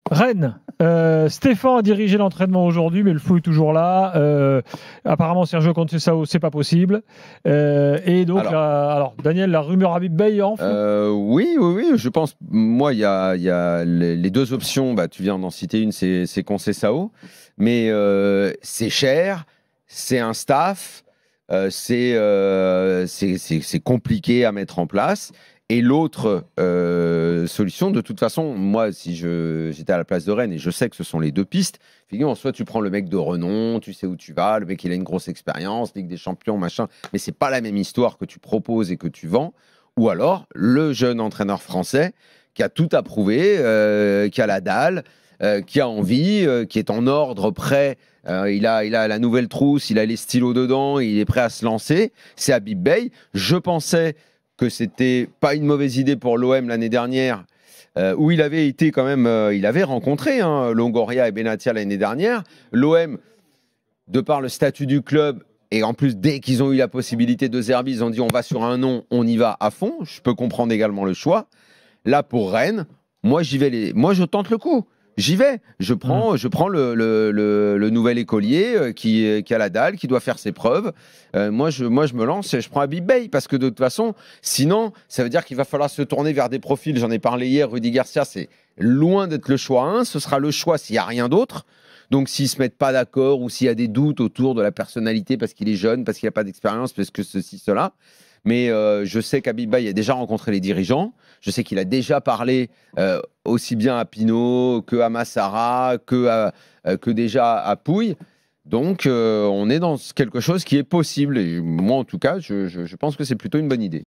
Rennes. Stéphane a dirigé l'entraînement aujourd'hui, mais le flou est toujours là. Apparemment, Sergio Conceição, c'est pas possible. Et donc, alors, Daniel, la rumeur Habib Beye enfle. Oui, je pense. Moi, il y a les deux options. Bah, tu viens d'en citer une, c'est Conceição. Mais c'est cher, c'est un staff, c'est compliqué à mettre en place. Et l'autre solution, de toute façon, moi, si j'étais à la place de Rennes, et je sais que ce sont les deux pistes, figure, soit tu prends le mec de renom, tu sais où tu vas, le mec il a une grosse expérience, Ligue des Champions, machin, mais c'est pas la même histoire que tu proposes et que tu vends, ou alors le jeune entraîneur français qui a tout approuvé, qui a la dalle, qui a envie, qui est en ordre, prêt. Il a la nouvelle trousse, il a les stylos dedans, il est prêt à se lancer. C'est Habib Beye. Je pensais que c'était pas une mauvaise idée pour l'OM l'année dernière, où il avait été quand même, il avait rencontré Longoria et Benatia l'année dernière. L'OM, de par le statut du club, et en plus, dès qu'ils ont eu la possibilité de Zerbi, ils ont dit on va sur un nom, on y va à fond. Je peux comprendre également le choix. Là, pour Rennes, moi, moi je tente le coup. J'y vais. Je prends le nouvel écolier qui a la dalle, qui doit faire ses preuves. Moi, je me lance et je prends Habib Beye parce que de toute façon, sinon, ça veut dire qu'il va falloir se tourner vers des profils. J'en ai parlé hier. Rudy Garcia, c'est loin d'être le choix 1. Ce sera le choix s'il n'y a rien d'autre. Donc, s'ils ne se mettent pas d'accord ou s'il y a des doutes autour de la personnalité parce qu'il est jeune, parce qu'il n'a pas d'expérience, parce que ceci, cela. Mais je sais qu'Habib Beye a déjà rencontré les dirigeants. Je sais qu'il a déjà parlé aussi bien à Pinot que à Massara, que déjà à Pouille. Donc, on est dans quelque chose qui est possible. Et moi, en tout cas, je pense que c'est plutôt une bonne idée.